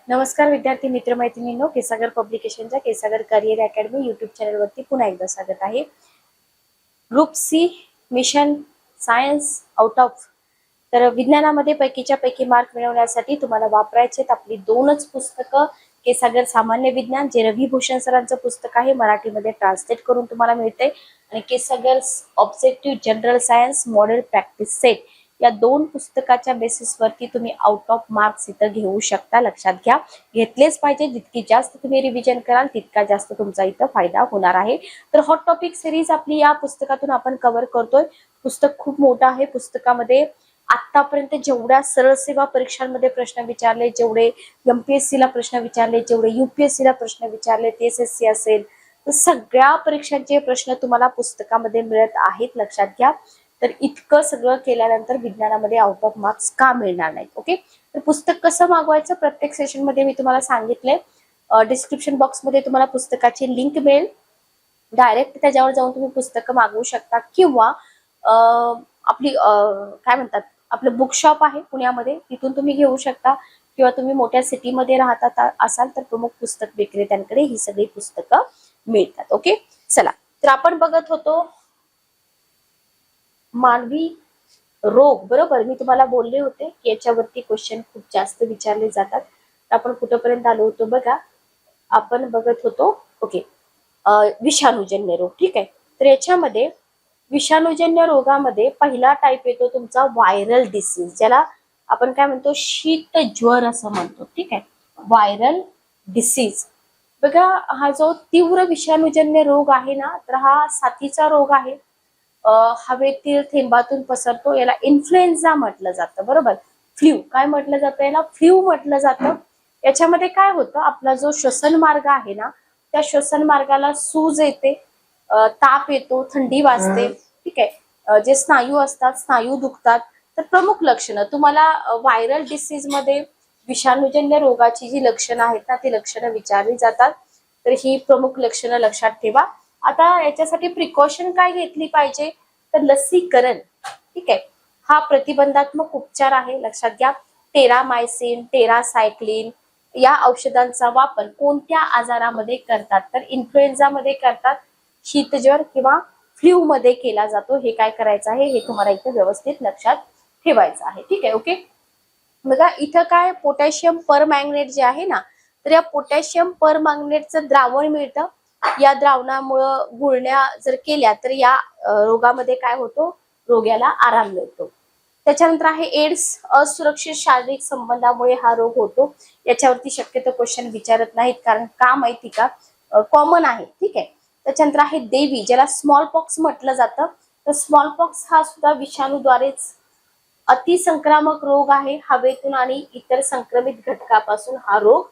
नमस्कार विद्यार्थी मित्र मैत्रिणींनो, केसागर पब्लिकेशनच्या केसागर करिअर अकॅडमी यूट्यूब चॅनलवरती पुन्हा एकदा स्वागत आहे. Group C mission science out of तर विज्ञानामध्ये पैकीच्या पैकी मार्क मिळवण्यासाठी तुम्हाला वापरायचे आपली दोनच पुस्तकं. केसागर सामान्य विज्ञान जे रवी भूषण सरांचं पुस्तक आहे, मराठीमध्ये ट्रान्सलेट करून तुम्हाला मिळते, आणि K Sagar objective general science model practice set या दोन पुस्तकाच्या बेसिसवरती तुम्ही आउट ऑफ मार्क्स इथं घेऊ शकता. लक्षात घ्या, घेतलेच पाहिजे. जितकी जास्त तुम्ही रिव्हिजन कराल तितका जास्त तुमचा इथं फायदा होणार आहे. तर हॉट टॉपिक सिरीज आपली या पुस्तकातून आपण कव्हर करतोय. पुस्तक खूप मोठं आहे. पुस्तकामध्ये आतापर्यंत जेवढ्या सरळ सेवा परीक्षांमध्ये प्रश्न विचारले, जेवढे एमपीएससी ला प्रश्न विचारले, जेवढे यूपीएससी ला प्रश्न विचारले, एसएससी असेल, तर सगळ्या परीक्षांचे प्रश्न तुम्हाला पुस्तकामध्ये मिळत आहेत. लक्षात घ्या. तर इतकं सगळं केल्यानंतर विज्ञानामध्ये आउट ऑफ मार्क्स का मिळणार नाहीत? ओके, तर पुस्तक कसं मागवायचं प्रत्येक सेशन मध्ये मी तुम्हाला सांगितलंय. डिस्क्रिप्शन बॉक्स मध्ये तुम्हाला पुस्तकाची लिंक मिळेल. डायरेक्ट त्याच्यावर जाऊन तुम्ही पुस्तकं मागवू शकता, किंवा आपली काय म्हणतात, आपलं बुक शॉप आहे पुण्यामध्ये, तिथून तुम्ही घेऊ शकता, किंवा तुम्ही मोठ्या सिटीमध्ये राहता असाल तर प्रमुख पुस्तक विक्रेत्यांकडे ही सगळी पुस्तकं मिळतात. ओके, चला, तर आपण बघत होतो मानवी रोग. बरोबर, मी तुम्हाला बोलले होते की याच्यावरती क्वेश्चन खूप जास्त विचारले जातात. आपण कुठपर्यंत आलो होतो बघा. आपण बघत होतो ओके विषाणूजन्य रोग. ठीक आहे, तर याच्यामध्ये विषाणूजन्य रोगामध्ये पहिला टाइप येतो तुमचा व्हायरल डिसीज, ज्याला आपण काय म्हणतो, शीत ज्वर असं म्हणतो. ठीक आहे, व्हायरल डिसीज. बघा, हा जो तीव्र विषाणूजन्य रोग आहे ना, तर हा साथीचा रोग आहे. हवेतील थेंबातून पसरतो. याला इन्फ्लुएन्झा म्हटलं जातं. बरोबर, फ्ल्यू काय म्हटलं जातं, याला फ्ल्यू म्हटलं जातं. याच्यामध्ये काय होतं, आपला जो श्वसन मार्ग आहे ना, त्या श्वसन मार्गाला सूज येते, ताप येतो, थंडी वाजते. ठीक आहे, जे स्नायू असतात, स्नायू दुखतात. तर प्रमुख लक्षणं तुम्हाला व्हायरल डिसीज मध्ये विषाणूजन्य रोगाची जी लक्षणं आहेत ना, ती लक्षणं विचारली जातात. तर ही प्रमुख लक्षणं लक्षात ठेवा. आता याच्यासाठी प्रिकॉशन काय घेतली पाहिजे, तर लसीकरण. ठीक आहे, हा प्रतिबंधात्मक उपचार आहे. लक्षात घ्या. टेरामायसिन, टेरासायक्लिन या औषधांचा वापर कोणत्या आजारामध्ये करतात, तर इन्फ्लुएन्झा मध्ये करतात, शीतज्वर किंवा फ्ल्यू मध्ये केला जातो. हे काय करायचं आहे, हे तुम्हाला इथे व्यवस्थित लक्षात ठेवायचं आहे. ठीक आहे, ओके. बघा, इथं काय पोटॅशियम परमॅंगनेट जे आहे ना, तर या पोटॅशियम परमॅंगनेटचं द्रावण मिळतं. या द्रावणामुळं गुळण्या जर केल्या तर या रोगामध्ये काय होतो, रोग्याला आराम मिळतो. त्याच्यानंतर आहे एड्स. असुरक्षित शारीरिक संबंधामुळे हा रोग होतो. याच्यावरती शक्यतो क्वेश्चन विचारत नाहीत, कारण का माहिती का, कॉमन आहे. ठीक आहे. त्याच्यानंतर आहे देवी, ज्याला स्मॉल पॉक्स म्हटलं जातं. तर स्मॉल पॉक्स हा सुद्धा विषाणूद्वारेच अतिसंक्रामक रोग आहे. हवेतून आणि इतर संक्रमित घटकापासून हा रोग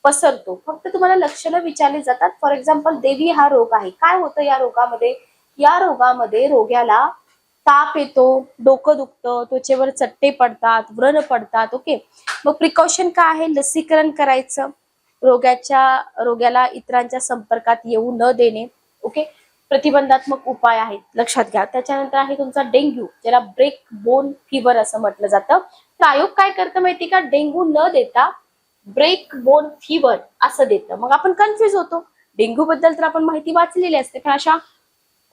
पसरतो. फक्त तुम्हाला लक्षणं विचारली जातात. फॉर एक्झाम्पल, देवी हा रोग आहे. काय होतं या रोगामध्ये, या रोगामध्ये रोग्याला ताप येतो, डोकं दुखतं, त्वचेवर चट्टे पडतात, व्रण पडतात. ओके, मग प्रिकॉशन काय आहे, लसीकरण करायचं, रोग्याला इतरांच्या संपर्कात येऊ न देणे. ओके, प्रतिबंधात्मक उपाय आहेत, लक्षात घ्या. त्याच्यानंतर आहे तुमचा डेंग्यू, ज्याला ब्रेक बोन फीवर असं म्हटलं जातं. तर आयोग काय करतं माहिती का, डेंग्यू न देता ब्रेक बोन फीवर असं देतं. मग आपण कन्फ्युज होतो. डेंग्यू बद्दल तर आपण माहिती वाचलेली असते, पण अशा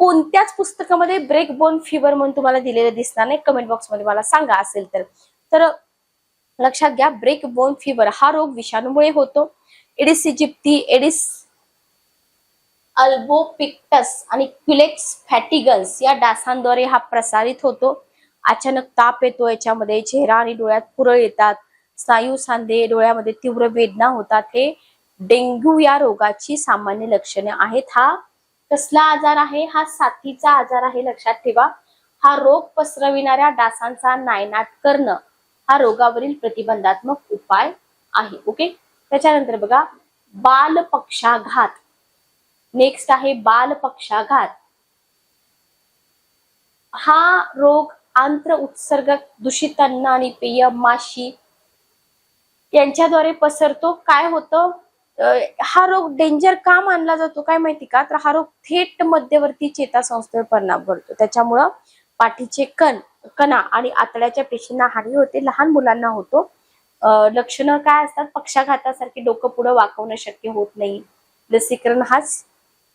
कोणत्याच पुस्तकामध्ये ब्रेक बोन फीवर म्हणून तुम्हाला दिलेलं दिसणार नाही. कमेंट बॉक्स मध्ये मला सांगा असेल तर लक्षात घ्या, ब्रेक बोन फीवर हा रोग विषाणूमुळे होतो. एडिस इजिप्ती, एडिस अल्बोपिक्टस आणि क्युलेक्स फॅटिगन्स या डासांद्वारे हा प्रसारित होतो. अचानक ताप येतो, याच्यामध्ये चेहरा आणि डोळ्यात पुरळ येतात, स्नायू, सांधे, डोळ्यामध्ये तीव्र वेदना होतात. हे डेंग्यू या रोगाची सामान्य लक्षणे आहेत. हा कसला आजार आहे, हा साथीचा आजार आहे. लक्षात ठेवा, हा रोग पसरविणाऱ्या डासांचा नायनाट करणं हा रोगावरील प्रतिबंधात्मक उपाय आहे. ओके, त्याच्यानंतर बघा, बालपक्षाघात. नेक्स्ट आहे बालपक्षाघात. हा रोग आंत्र उत्सर्ग, दूषित अन्न आणि पेय, माशी यांच्याद्वारे पसरतो. काय होतं, हा रोग डेंजर का मानला जातो काय माहिती का, तर हा रोग थेट मध्यवर्ती चेतासंस्थेवर परिणाम करतो. त्याच्यामुळं पाठीचे कणा आणि आतड्याच्या पेशींना हानी होते, लहान मुलांना होतो. लक्षणं काय असतात? पक्षाघातासारखी डोकं पुढे वाकवणं शक्य होत नाही. लसीकरण हाच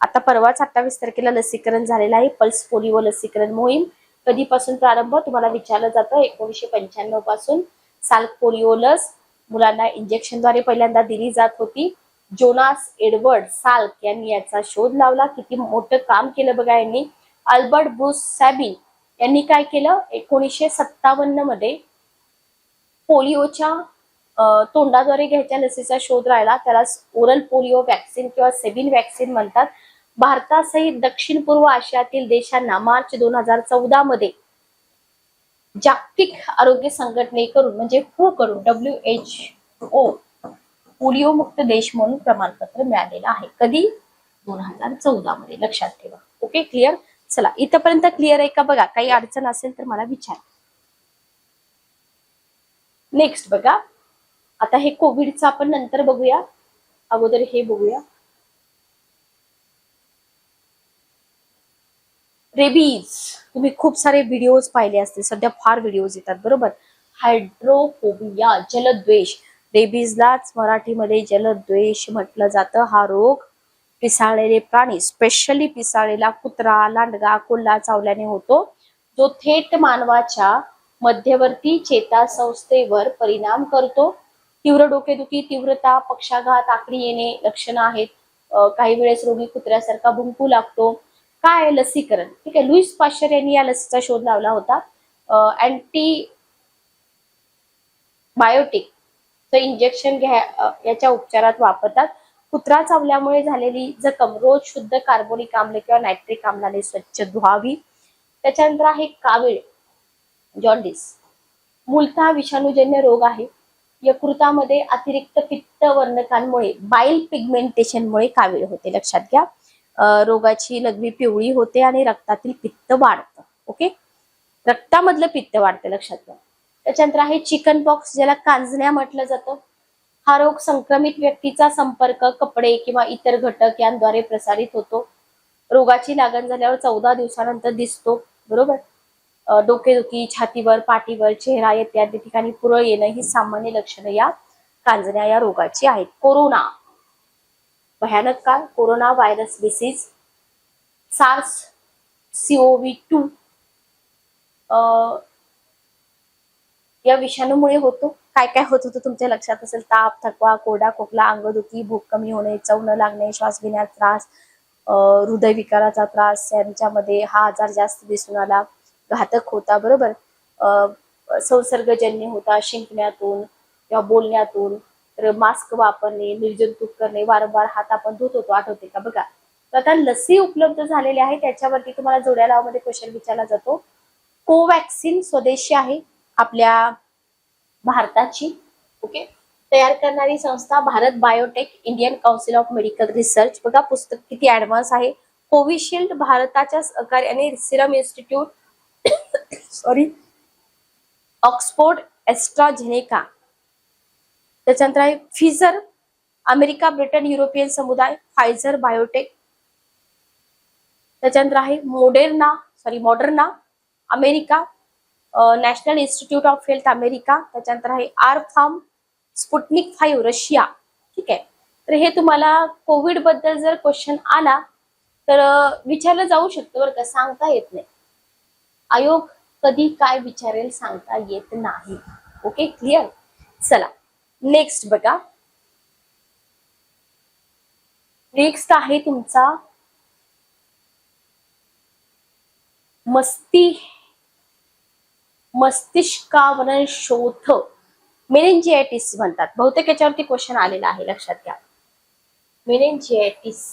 आता परवाच 28 तारखेला लसीकरण झालेलं आहे. पल्स पोलिओ लसीकरण मोहीम कधीपासून प्रारंभ तुम्हाला विचारलं जातं? 1995 पासून साल्क पोलिओ लस मुलांना इंजेक्शनद्वारे पहिल्यांदा दिली जात होती. जोनास एडवर्ड साल्क यांनी याचा शोध लावला. किती मोठं काम केलं बघा यांनी. अल्बर्ट ब्रूस सॅबिन यांनी काय केलं? 1957 मध्ये पोलिओच्या तोंडाद्वारे घ्यायच्या लसीचा शोध राहिला. त्याला ओरल पोलिओ वॅक्सिन किंवा सेबिन वॅक्सिन म्हणतात. भारतासहित दक्षिण पूर्व आशियातील देशांना मार्च 2014 मध्ये जागतिक आरोग्य संघटनेकडून म्हणजे WHO कडून WHO पोलिओ मुक्त देश म्हणून प्रमाणपत्र मिळालेलं आहे. कधी? 2014 मध्ये. लक्षात ठेवा. Okay, clear? चला, इथपर्यंत क्लिअर आहे का बघा? काही अडचण असेल तर मला विचार. नेक्स्ट बघा, आता हे कोविडचं आपण नंतर बघूया, अगोदर हे बघूया. रेबीज. तुम्ही खूप सारे व्हिडिओज पाहिले असतील, सध्या फार व्हिडिओज येतात बरोबर. हायड्रोफोबिया, जलद्वेष. रेबीजलाच मराठीमध्ये जलद्वेष म्हटलं जातं. हा रोग पिसाळलेले प्राणी, स्पेशली पिसाळलेला कुत्रा, लांडगा, कोल्हा चावल्याने होतो, जो थेट मानवाच्या मध्यवर्ती चेतासंस्थेवर परिणाम करतो. तीव्र डोकेदुखी, तीव्रता, पक्षाघात, आकडी येणे लक्षणं आहेत. काही वेळेस रोगी कुत्र्यासारखा भुंकू लागतो. काय? लसीकरण. ठीक आहे. लुईस पाश्चर यांनी या लसीचा शोध लावला होता. अँटी बायोटिक इंजेक्शन याच्या उपचारात वापरतात. कुत्रा चावल्यामुळे झालेली जखम रोज शुद्ध कार्बोनिक आम्ल किंवा नायट्रिक आम्लाने स्वच्छ धुवावी. त्याच्यानंतर आहे कावीळ, जॉन्डिस. मूलतः विषाणूजन्य रोग आहे. यकृतामध्ये अतिरिक्त पित्त वर्णकांमुळे बाईल पिगमेंटेशनमुळे कावीळ होते. लक्षात घ्या. रोगाची लघवी पिवळी होते आणि रक्तातील पित्त वाढतं. ओके, रक्तामधलं पित्त वाढतं. लक्षात घ्या. त्याच्यानंतर आहे चिकन पॉक्स, ज्याला कांजण्या म्हटलं जातं. हा रोग संक्रमित व्यक्तीचा संपर्क, कपडे किंवा इतर घटक यांद्वारे प्रसारित होतो. रोगाची लागण झाल्यावर 14 दिवसानंतर दिसतो बरोबर. डोकेदुखी, छातीवर, पाठीवर, चेहरा इत्यादी ठिकाणी पुरळ येणं ही सामान्य लक्षणं या कांजण्या या रोगाची आहेत. कोरोना, भयानक काळ, corona virus disease, SARS CoV-2 या विषाणूमुळे होतो. काय काय होत होतं तुमच्या लक्षात असेल? ताप, थकवा, कोरडा खोकला, अंगदुखी, भूक कमी होणे, चव न लागणे, श्वास घेण्याचा त्रास, हृदयविकाराचा त्रास यांच्यामध्ये हा आजार जास्त दिसून आला. घातक होता बरोबर. संसर्गजन्य होता, शिंकण्यातून किंवा बोलण्यातून. तर मास्क वापरणे, निर्जंतुक करणे, वारंवार हात आपण धुत होतो, आठवते का बघा. तर आता लसी उपलब्ध झालेली आहे, त्याच्यावरती तुम्हाला जोड्या लावामध्ये क्वेश्चन विचारला जातो. कोवॅक्सिन स्वदेशी आहे आपल्या भारताची. ओके, तयार करणारी संस्था Bharat biotech, Indian council of medical research. बघा पुस्तक किती ऍडव्हान्स आहे. कोविशिल्ड भारताच्या सहकार्याने सिरम इन्स्टिट्यूट ऑक्सफोर्ड एस्ट्राझेनेका. त्याच्यानंतर आहे फिझर, अमेरिका, ब्रिटन, युरोपियन समुदाय, फायझर बायोटेक. त्याच्यानंतर आहे Moderna America, national institute of health America. त्याच्यानंतर आहे R-Pharm, स्पुटनिक 5 रशिया. ठीक आहे. तर हे तुम्हाला कोविड बद्दल जर क्वेश्चन आला तर विचारलं जाऊ शकतं बरं का, सांगता येत नाही. आयोग कधी काय विचारेल सांगता येत नाही. Okay, clear? चला नेक्स्ट बघा. नेक्स्ट आहे तुमचा मस्तिष्कावरण शोथ, मेनिंजायटिस म्हणतात. बहुतेक याच्यावरती क्वेश्चन आलेला आहे, लक्षात घ्या. मेनिंजायटिस.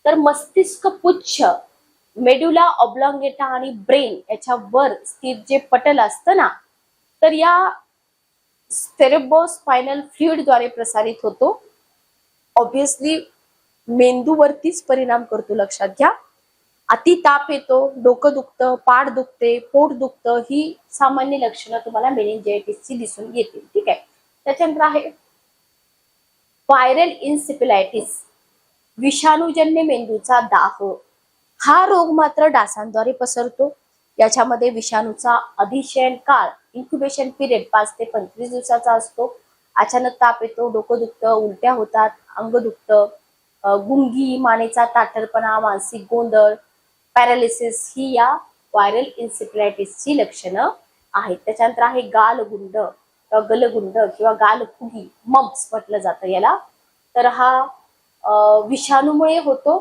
तर मस्तिष्क पुच्छ, मेडुला ऑब्लॉंगेटा आणि ब्रेन याच्यावर स्थित जे पटल असतं ना, तर या सेरेब्रोस्पायनल फ्लुइड द्वारे प्रसारित होतो. ऑब्विसली मेंदूवरतीच परिणाम करतो. लक्षात घ्या. अति ताप येतो, डोकं दुखतं, पाठ दुखते, पोट दुखतं, ही सामान्य लक्षणं तुम्हाला मेनिंजायटिसची दिसून येतील. ठीक आहे. त्याच्यानंतर आहे व्हायरल इन्सेफलायटिस, विषाणूजन्य मेंदूचा दाह. हा रोग मात्र डासांद्वारे पसरतो. याच्यामध्ये विषाणूचा अधिशयन काळ इन्क्युबेशन पिरियड 5 ते 25 दिवसाचा असतो. अचानक ताप येतो, डोकं दुखतं, उलट्या होतात, अंग दुखतं, गुंगी, मानेचा ताठरपणा, मानसिक गोंधळ, पॅरालिसिस ही या व्हायरल इन्सेफलायटिसची लक्षणं आहेत. त्याच्यानंतर आहे गालगुंड, गलगुंड किंवा गालफुगी, मम्स म्हटलं जातं याला. तर हा विषाणूमुळे होतो.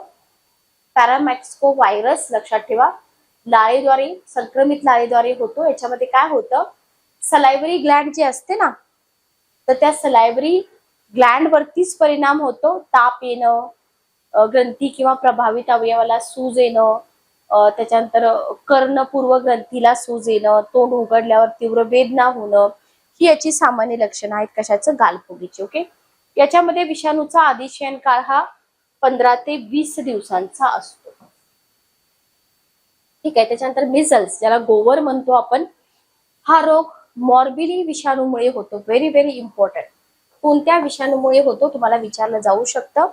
पॅरामॅक्सिको व्हायरस लक्षात ठेवा, लाळेद्वारे, संक्रमित लाळेद्वारे होतो. याच्यामध्ये काय होतं, सलायव्हरी ग्लँड जे असते ना, तर त्या सलायव्हरी ग्लँड वरतीच परिणाम होतो. ताप येणं, ग्रंथी किंवा प्रभावित अवयवाला सूज येणं, त्याच्यानंतर कर्णपूर्व ग्रंथीला सूज येणं, तोंड उघडल्यावर तीव्र वेदना होणं, ही याची सामान्य लक्षणं आहेत. कशाचं, गालफुगीची. ओके. याच्यामध्ये विषाणूचा आदिशयन काळ हा 15 ते 20 दिवसांचा असतो. ठीक आहे. त्याच्यानंतर मिझल्स, ज्याला गोवर म्हणतो आपण, हा रोग मॉर्बिली विषाणूमुळे होतो. Very very important. कोणत्या विषाणूमुळे होतो तुम्हाला विचारलं जाऊ शकतं.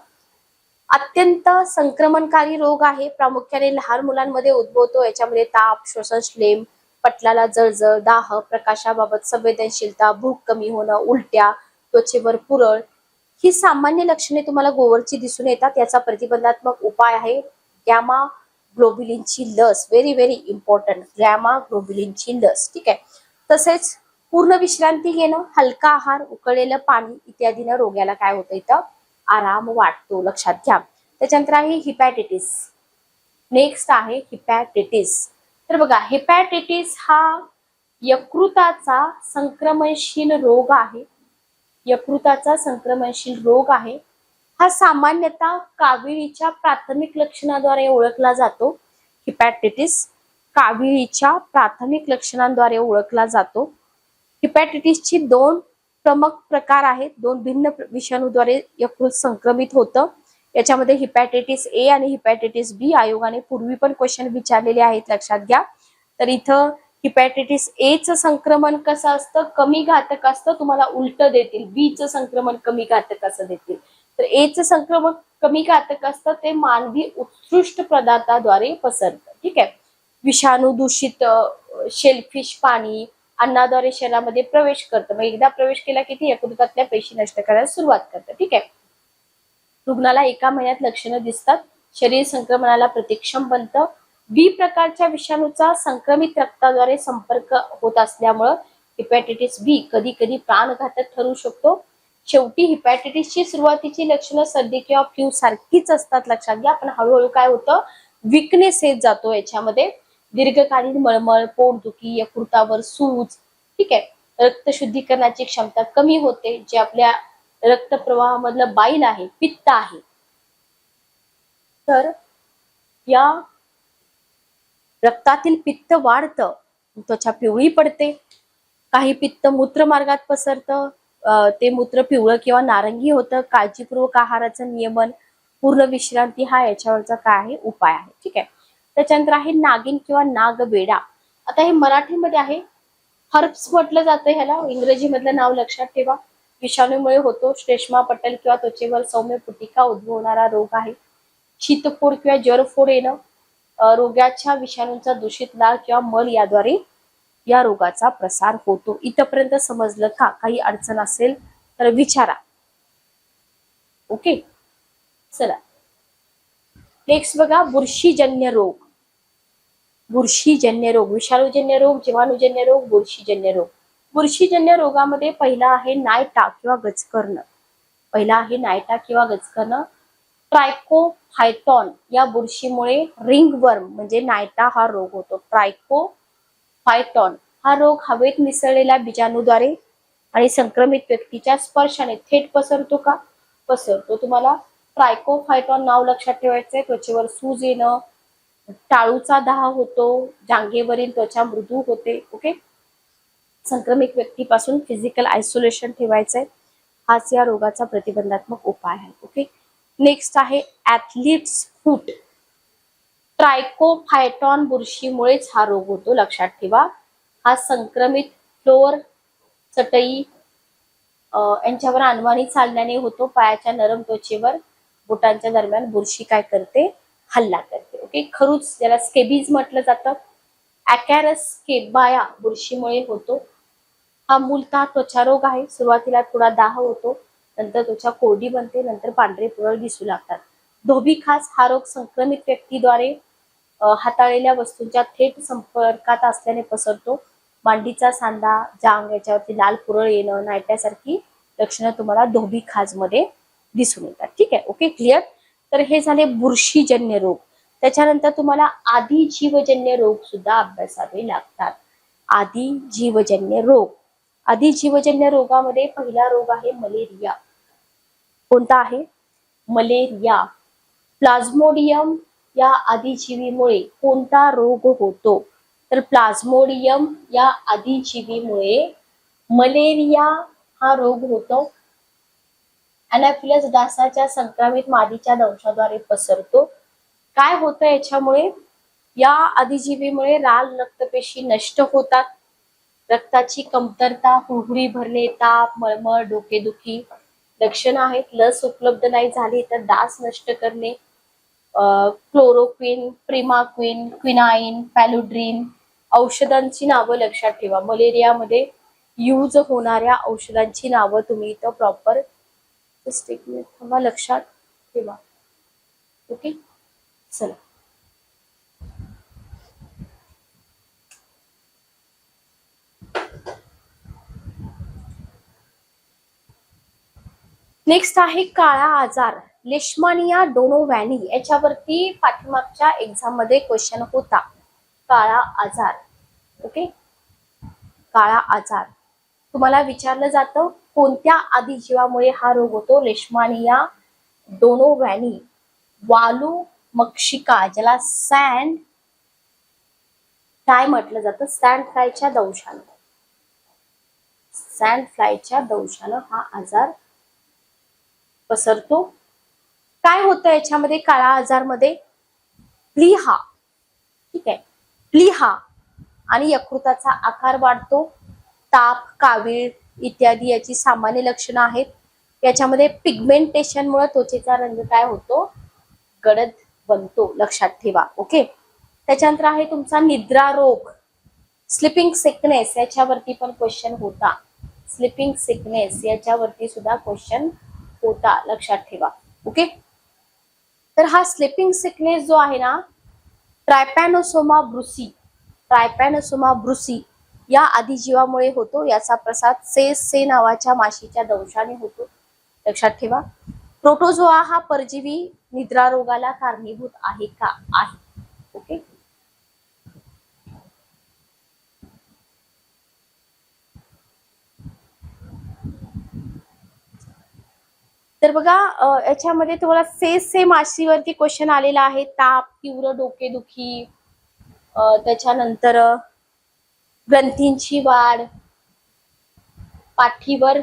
अत्यंत संक्रमणकारी रोग आहे. प्रामुख्याने लहान मुलांमध्ये उद्भवतो. याच्यामध्ये ताप, श्वसनश्लेम, पटलाला जळजळ, दाह, प्रकाशाबाबत संवेदनशीलता, भूक कमी होणं, उलट्या, त्वचेवर पुरळ ही सामान्य लक्षणे तुम्हाला गोवरची दिसून येतात. याचा प्रतिबंधात्मक उपाय आहे गॅमा ग्लोब्युलिनची लस. व्हेरी व्हेरी इम्पॉर्टंट, गॅमा ग्लोब्युलिनची लस. ठीक आहे. तसेच पूर्ण विश्रांती घेणं, हलका आहार, उकळलेलं पाणी इत्यादीनं रोग्याला काय होतं, इथं आराम वाटतो. लक्षात घ्या. त्याच्यानंतर आहे हिपॅटायटिस. नेक्स्ट आहे हिपॅटायटिस. तर बघा, हिपॅटायटिस हा यकृताचा संक्रमणशील रोग आहे. यकृताचा संक्रमणशील रोग आहे. हा सामान्यतः काविळीच्या प्राथमिक लक्षणाद्वारे ओळखला जातो. हिपॅटायटिस काविळीच्या प्राथमिक लक्षणांद्वारे ओळखला जातो. हिपॅटायटिसची 2 प्रमुख प्रकार आहेत. 2 भिन्न विषाणूद्वारे यकृत संक्रमित होतं. याच्यामध्ये हिपॅटायटिस ए आणि हिपॅटायटिस बी. आयोगाने पूर्वी पण क्वेश्चन विचारलेले आहेत, लक्षात घ्या. तर इथं हिपॅटायटिस ए चं संक्रमण कसं असतं, कमी घातक असतं, तुम्हाला उलट देतील. बी चं संक्रमण कमी घातक असं देतील. तर ए चं संक्रमण कमी घातक असतं, ते मानवी उत्कृष्ट पदार्थाद्वारे पसरतं. ठीक आहे. विषाणू दूषित शेलफिश पाणी अन्नाद्वारे शरीरामध्ये प्रवेश करतं. मग एकदा प्रवेश केला की ते यकृतातल्या पेशी नष्ट करायला सुरुवात करतं. ठीक आहे. रुग्णाला 1 महिन्यात लक्षणं दिसतात. शरीर संक्रमणाला प्रतिक्षम बनतं. बी प्रकारच्या विषाणूचा संक्रमित रक्ताद्वारे संपर्क होत असल्यामुळं हिपॅटायटिस बी कधी कधी प्राणघातक ठरू शकतो. शेवटी हिपॅटायटिसची सुरुवातीची लक्षणं सर्दी किंवा फ्लू सारखीच असतात. लक्षात घ्या. पण हळूहळू काय होतं, विकनेस येत जातो. याच्यामध्ये दीर्घकालीन मळमळ, पोटदुखी, यकृतावर सूज. ठीक आहे. रक्तशुद्धीकरणाची क्षमता कमी होते. जे आपल्या रक्तप्रवाहामधलं बाईल आहे, पित्त आहे, तर या रक्तातील पित्त वाढतं, त्वचा पिवळी पडते. काही पित्त मूत्रमार्गात पसरतं, ते मूत्र पिवळं किंवा नारंगी होतं. काळजीपूर्वक आहाराचं नियमन, पूर्ण विश्रांती हा याच्यावरचा काय आहे, उपाय आहे. ठीक आहे. त्याच्यानंतर आहे नागिन किंवा नागवेडा. आता हे मराठीमध्ये आहे, हर्प्स म्हटलं जातं ह्याला. इंग्रजी मधलं नाव लक्षात ठेवा. विषाणूमुळे होतो. श्लेष्मा पटल किंवा त्वचेवर सौम्य पुटिका उद्भवणारा रोग आहे. शीतफोड किंवा जरफोड येणं, रोगाच्या विषाणूंचा दूषित लाळ किंवा मल याद्वारे या रोगाचा प्रसार होतो. इथपर्यंत समजलं का? काही अडचण असेल तर विचारा. ओके. चला नेक्स्ट बघा, बुरशीजन्य रोग. बुरशीजन्य रोग, विषाणूजन्य रोग, जीवाणूजन्य रोग, बुरशीजन्य रोग. बुरशीजन्य रोगामध्ये पहिला आहे नायटा किंवा गजकर्ण. पहिला आहे नायटा किंवा गजकर्ण. ट्रायकोफायटॉन या बुरशीमुळे रिंगवर्म म्हणजे नायटा हा रोग होतो. ट्रायकोफायटॉन हा रोग हवेत मिसळलेल्या बीजाणूद्वारे आणि संक्रमित व्यक्तीच्या स्पर्शाने थेट पसरतो का? पसरतो. तुम्हाला ट्रायकोफायटॉन नाव लक्षात ठेवायचंय. त्वचेवर सूज येणं, टाळूचा दाह होतो, जांघेवरील त्वचा मृदू होते. ओके. संक्रमित व्यक्तीपासून फिजिकल आयसोलेशन ठेवायचंय. हाच या रोगाचा प्रतिबंधात्मक उपाय आहे. ओके. नेक्स्ट आहे ऍथलीट्स फूट. ट्रायकोफायटॉन बुरशीमुळेच हा रोग होतो, लक्षात ठेवा. हा संक्रमित फ्लोअर, चटई यांच्यावर अनवाणी चालण्याने होतो. पायाच्या नरम त्वचेवर बोटांच्या दरम्यान बुरशी काय करते, हल्ला करते. ओके. खरूच, ज्याला स्केबीज म्हटलं जातं, ॲकॅरस स्केबाया बुरशीमुळे होतो. हा मूलतः त्वचारोग आहे. सुरुवातीला थोडा दाह होतो, नंतर त्वचा कोरडी बनते, नंतर पांढरे पुरळ दिसू लागतात. धोबी खाज हा रोग संक्रमित व्यक्तीद्वारे हाताळलेल्या वस्तूंच्या थेट संपर्कात असल्याने पसरतो. मांडीचा सांधा, जांग याच्यावरती लाल पुरळ येणं, नायट्यासारखी लक्षणं तुम्हाला धोबी खाज मध्ये दिसून येतात. ठीक आहे, ओके, क्लिअर. तर हे झाले बुरशीजन्य रोग. त्याच्यानंतर तुम्हाला आधी जीवजन्य रोग सुद्धा अभ्यासावे लागतात. आधी जीवजन्य रोग. आधी जीवजन्य रोगामध्ये पहिला रोग आहे मलेरिया. कोणता आहे? मलेरिया. प्लाझ्मोडियम या आदिजीवीमुळे कोणता रोग होतो? तर प्लाझ्मोडियम या आदिजीवीमुळे मलेरिया हा रोग होतो. अॅनाफिलस डासाच्या संक्रमित मादीच्या दंशाद्वारे पसरतो. काय होतं याच्यामुळे? या आदिजीवीमुळे लाल रक्तपेशी नष्ट होतात. रक्ताची कमतरता, हुरहुरी भरणे, ताप, मळमळ, डोकेदुखी लक्षणं आहेत. लस उपलब्ध नाही झाली तर डास नष्ट करणे. क्लोरोक्विन, प्रिमाक्विन, क्विनाईन, पॅलोड्रिन औषधांची नावं लक्षात ठेवा. मलेरियामध्ये यूज होणाऱ्या औषधांची नावं तुम्ही इथं प्रॉपर लक्षात ठेवा. ओके, चला. नेक्स्ट आहे काळा आजार, लेशमानिया डोनोव्हॅनी. याच्यावरती पाठीमागच्या एक्झाम मध्ये क्वेश्चन होता. काळा आजार. ओके, काळा आजार तुम्हाला विचारलं जातं कोणत्या आदिजीवामुळे हा रोग होतो? लेशमानिया डोनोव्हॅनी. वालू मक्षिका, ज्याला सँड फ्लाय म्हटलं जातं, सँड फ्लायच्या दंशानं, सँड फ्लायच्या दंशानं हा आजार पसरतो. काय होतं याच्यामध्ये? काळा आजार मध्ये प्लीहा, ठीक आहे, प्लीहा आणि यकृताचा आकार वाढतो. ताप, कावीळ इत्यादी याची सामान्य लक्षणं आहेत. याच्यामध्ये पिगमेंटेशन मुळे त्वचेचा रंग काय होतो? गडद बनतो. लक्षात ठेवा. ओके, त्याच्यानंतर आहे तुमचा निद्रा रोग, स्लीपिंग सिकनेस. याच्यावरती पण क्वेश्चन होता. स्लीपिंग सिकनेस याच्यावरती सुद्धा क्वेश्चन होता. लक्षात ठेवा. ओके, तर हा स्लीपिंग सिकनेस जो आहे ना, ट्रायपॅनोसोमा ब्रुसी, ट्रायपॅनोसोमा ब्रुसी या आदिजीवामुळे होतो. याचा प्रसार से नावाच्या माशीच्या दंशाने होतो. लक्षात ठेवा. प्रोटोझोआ हा परजीवी निद्रा रोगाला कारणीभूत आहे का? आहे. ओके, तर बघा याच्यामध्ये तुम्हाला से माशीवरती क्वेश्चन आलेला आहे. ताप, तीव्र डोकेदुखी, त्याच्यानंतर ग्रंथींची वाढ, पाठीवर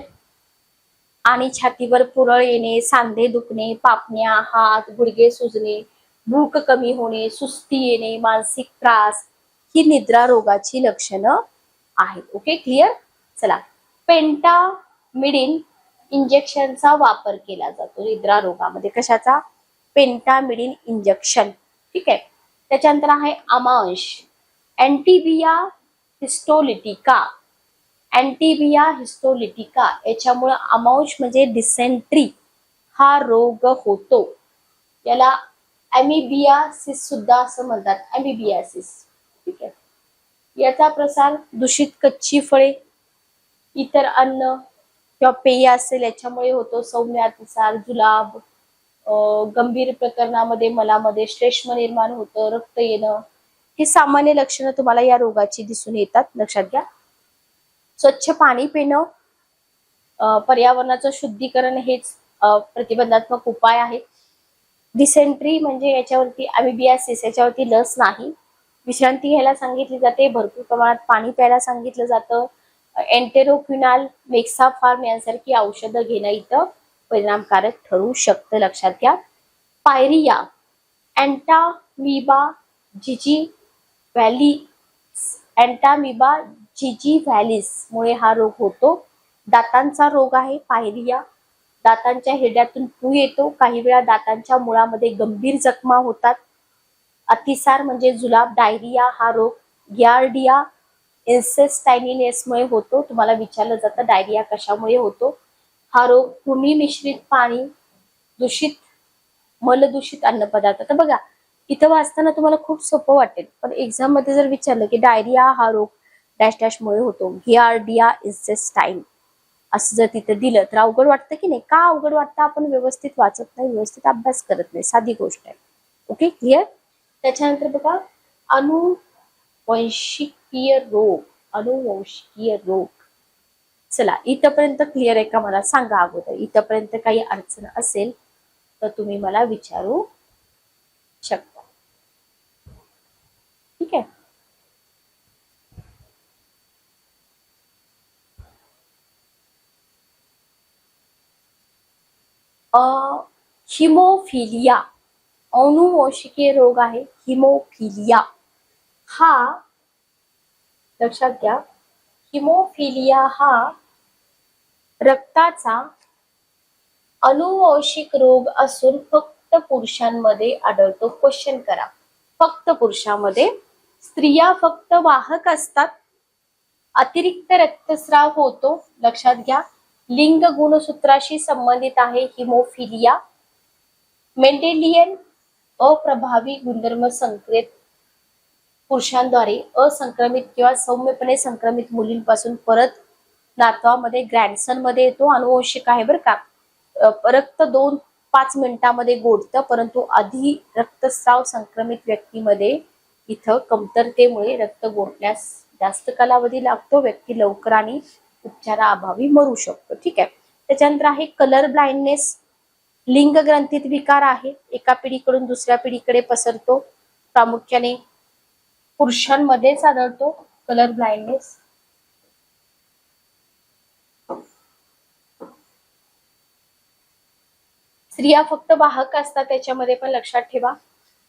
आणि छातीवर पुरळ येणे, सांधे दुखणे, पापण्या, हात, गुडघे सुजणे, भूक कमी होणे, सुस्ती येणे, मानसिक त्रास ही निद्रा रोगाची लक्षणं आहेत. Okay, clear. चला, पेंटामिडिन इंजेक्शनचा वापर केला जातो निद्रा रोगामध्ये. कशाचा? पेंटामिडिन इंजेक्शन. ठीक आहे. त्याच्यानंतर आहे अमांश, अँटीबिया हिस्टोलिटिका, अँटीबिया हिस्टोलिटिका. याच्यामुळे अमांश म्हणजे डिसेंट्री हा रोग होतो. याला ॲमिबियासिस सुद्धा असं म्हणतात. ॲमिबियासिस. ठीक आहे. याचा प्रसार दूषित कच्ची फळे, इतर अन्न किंवा पेय असेल याच्यामुळे होतो. सौम्य अतिसार, जुलाब, गंभीर प्रकरणामध्ये मलामध्ये श्लेष्म निर्माण होतं, रक्त येणं, ही सामान्य लक्षणं तुम्हाला या रोगाची दिसून येतात. लक्षात घ्या. स्वच्छ पाणी पिणं, पर्यावरणाचं शुद्धीकरण हेच प्रतिबंधात्मक उपाय आहे. डिसेंट्री म्हणजे याच्यावरती ॲमिबियासिस याच्यावरती लस नाही. विश्रांती घ्यायला सांगितली जाते, भरपूर प्रमाणात पाणी प्यायला सांगितलं जातं. एंटेरोक्विनाल, मेक्साफार्म यांसारखी औषधं घेणं इथं परिणामकारक ठरू शकतं. लक्षात घ्या. पायरिया, अँटामिबा जिजी व्हॅलिस, अँटामिबा जिजी व्हॅलिस मुळे हा रोग होतो. दातांचा रोग आहे पायरिया. दातांच्या हिरड्यातून पू येतो. काही वेळा दातांच्या मुळामध्ये गंभीर जखमा होतात. अतिसार म्हणजे जुलाब, डायरिया हा रोग. गियार्डिया इन्सेस्टायनिनेसमुळे होतो. तुम्हाला विचारलं जातं डायरिया कशामुळे होतो. हा रोग कृमी मिश्रित पाणी, दूषित मलदूषित अन्नपदार्थ. तर बघा इथं वाचताना तुम्हाला खूप सोपं वाटेल, पण एक्झाम मध्ये जर विचारलं की डायरिया हा रोग डॅश डॅश मुळे होतो, गियार्डिया इन्सेस्टाइन असं जर तिथं दिलं तर अवघड वाटतं की नाही. का अवघड वाटतं? आपण व्यवस्थित वाचत नाही, व्यवस्थित अभ्यास करत नाही. साधी गोष्ट आहे. Okay, clear. त्याच्यानंतर बघा अनुवंशिकीय रोग. अनुवंशिकीय रोग. चला इथपर्यंत क्लिअर आहे का मला सांगा अगोदर. इथपर्यंत काही अडचण असेल तर तुम्ही मला विचारू शकता. ठीक आहे. हिमोफिलिया अनुवंशिकीय रोग आहे. हिमोफिलिया हा लक्षात घ्या. हिमोफिलिया हा रक्ताचा अनुवंशिक रोग असून फक्त पुरुषांमध्ये आढळतो. क्वेश्चन करा. फक्त पुरुषांमध्ये. स्त्रिया फक्त वाहक असतात. अतिरिक्त रक्तस्राव होतो. लक्षात घ्या. लिंग गुणसूत्राशी संबंधित आहे हिमोफिलिया. मेंडेलियन अप्रभावी गुणधर्म संक्रित पुरुषांद्वारे असंक्रमित किंवा सौम्यपणे संक्रमित मुलींपासून परत नातवामध्ये ग्रँडसन मध्ये येतो. अनुवंशिक आहे बरं का. रक्त 2-5 मिनिटांमध्ये गोठतं, परंतु आधी रक्तस्राव संक्रमित व्यक्तीमध्ये इथं कमतरतेमुळे रक्त गोठण्यास जास्त कालावधी लागतो. व्यक्ती लवकर आणि उपचाराअभावी मरू शकतो. ठीक आहे. त्याच्यानंतर आहे कलर ब्लाइंडनेस. लिंग ग्रंथीत विकार आहे. एका पिढीकडून दुसऱ्या पिढीकडे पसरतो. प्रामुख्याने पुरुषांमध्येच आढळतो कलर ब्लाइंडनेस. स्त्रिया फक्त वाहक असतात त्याच्यामध्ये पण लक्षात ठेवा.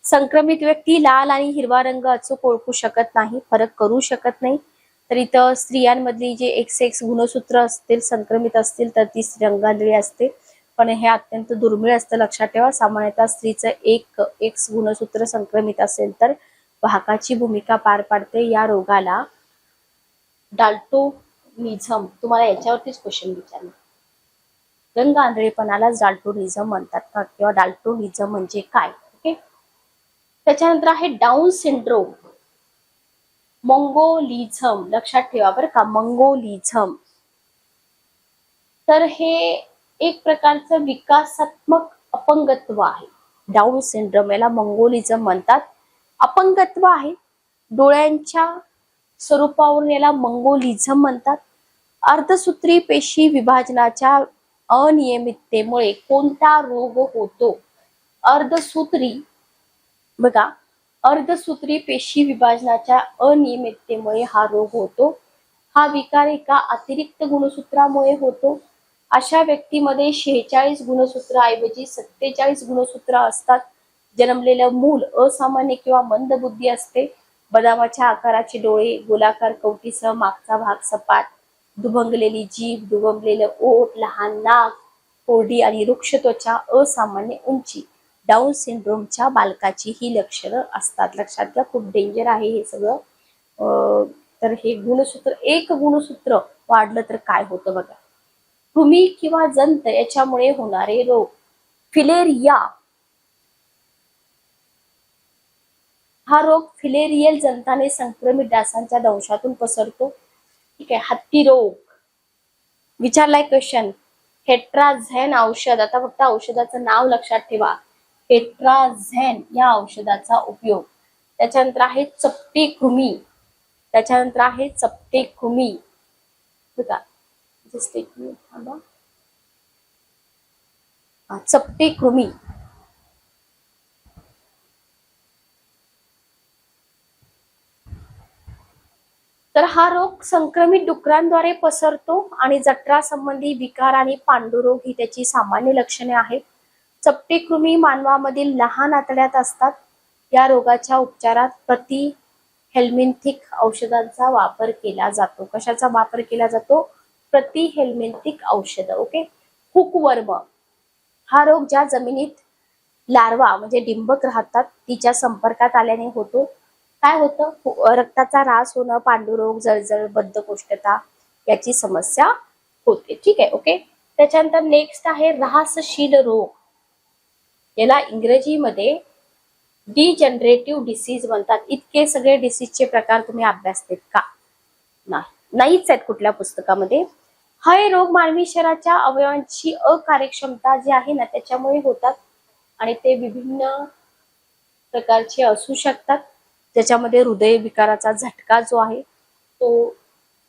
संक्रमित व्यक्ती लाल आणि हिरवा रंग अचूक ओळखू शकत नाही, फरक करू शकत नाही. तर इथं स्त्रियांमधली जे XX गुणसूत्र असतील संक्रमित असतील तर ती रंगांधळी असते, पण हे अत्यंत दुर्मिळ असतं. लक्षात ठेवा. सामान्यतः स्त्रीचं एक X गुणसूत्र संक्रमित असेल तर वाहकाची भूमिका पार पाडते. या रोगाला डाल्टोनिझम. तुम्हाला याच्यावरतीच क्वेश्चन विचारला. रंग आंधळेपणालाच डाल्टोनिझम म्हणतात का, किंवा डाल्टोनिझम म्हणजे काय. ओके. त्याच्यानंतर आहे डाऊन सिंड्रोम. मंगोलिझम. लक्षात ठेवा बरं का. मंगोलिझम तर हे एक प्रकारचं विकासात्मक अपंगत्व आहे. डाऊन सिंड्रोम याला मंगोलिझम म्हणतात. अपंगत्व आहे. डोळ्यांच्या स्वरूपावरून याला मंगोलिझम म्हणतात. अर्धसूत्री पेशी विभाजनाच्या अनियमिततेमुळे कोणता रोग होतो? अर्धसूत्री बघा. अर्धसूत्री पेशी विभाजनाच्या अनियमिततेमुळे हा रोग होतो. हा विकार एका अतिरिक्त गुणसूत्रामुळे होतो. अशा व्यक्तीमध्ये 46 गुणसूत्र ऐवजी 47 गुणसूत्र असतात. जन्मलेलं मूल असामान्य किंवा मंदबुद्धी असते. बदामाच्या आकाराचे डोळे, गोलाकार कवटीसह मागचा भाग सपाट, दुभंगलेली जीभ, दुभंगलेलं ओठ, लहान नाक, कोरडी आणि रुक्ष त्वचा, असामान्य उंची. डाऊन सिंड्रोमच्या बालकाची ही लक्षणं असतात. लक्षात घ्या. खूप डेंजर आहे हे सगळं. तर हे गुणसूत्र, एक गुणसूत्र वाढलं तर काय होतं बघा. कृमी किंवा जंत याच्यामुळे होणारे रोग. फिलेरिया हा रोग फिलेरियल जंताने संक्रमित डासांच्या दंशातून पसरतो. ठीक आहे. हत्ती रोग विचारलाय क्वेश्चन. हेट्राझेन औषध. आता फक्त औषधाचं नाव लक्षात ठेवा. हेट्राझेन या औषधाचा उपयोग. त्याच्यानंतर आहे चपटी कृमी. त्याच्यानंतर आहे चपटे कृमी. बघा जस्ट एक मिनिट थांबा. चपटे कृमी. तर हा रोग संक्रमित डुकरांद्वारे पसरतो आणि जठरा संबंधी विकार आणि पांडुरोग ही त्याची सामान्य लक्षणे आहेत. चपटे कृमी मानवामधील लहान आतड्यात असतात. या रोगाच्या उपचारात प्रति हेल्मिंथिक औषधांचा वापर केला जातो. कशाचा वापर केला जातो? प्रति हेल्मिंथिक औषध. ओके. हुकवर्म हा रोग ज्या जमिनीत लार्वा म्हणजे डिंबक राहतात तिच्या संपर्कात आल्याने होतो. काय होतं, रक्ताचा ऱ्हास होणं, पांडुरोग, जळजळ, बद्धकोष्ठता याची समस्या होते. ठीक आहे, ओके. त्याच्यानंतर नेक्स्ट आहे ऱ्हासशील रोग. याला इंग्रजीमध्ये डिजनरेटिव्ह डिसीज म्हणतात. इतके सगळे डिसीजचे प्रकार तुम्ही अभ्यासलेत का? नाहीच आहेत कुठल्या पुस्तकामध्ये. हे रोग मानवी शरीराच्या अवयवांची अकार्यक्षमता जी आहे ना त्याच्यामुळे होतात आणि ते विभिन्न प्रकारचे असू शकतात, ज्याच्यामध्ये हृदय विकाराचा झटका जो आहे तो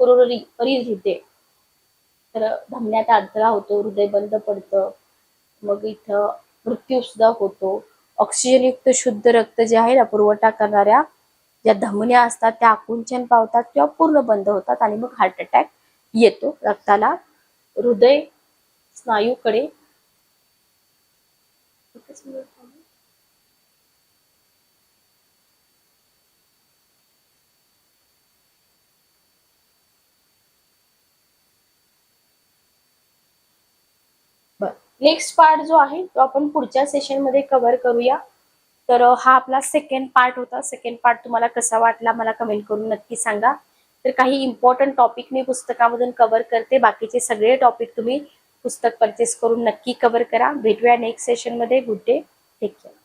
हृदय, तर धमन्यात अडथळा होतो, हृदय बंद पडतं, मग इथं मृत्यू सुद्धा होतो. ऑक्सिजनयुक्त शुद्ध रक्त जे आहे ना पुरवठा करणाऱ्या ज्या धमन्या असतात त्या आकुंचन पावतात किंवा पूर्ण बंद होतात आणि मग हार्ट अटॅक येतो. रक्ताला हृदय स्नायूकडे नेक्स्ट पार्ट जो आहे तो आपण पुढच्या सेशन मध्ये कव्हर करूया. तर हा आपला सेकंड पार्ट होता. सेकंड पार्ट तुम्हाला कसा वाटला मला कमेंट करून नक्की सांगा. तर काही इम्पॉर्टंट टॉपिक मी पुस्तकामधून कव्हर करते, बाकीचे सगळे टॉपिक तुम्ही पुस्तक परचेस करून नक्की कव्हर करा. भेटूया नेक्स्ट सेशन मध्ये. Good day, take care.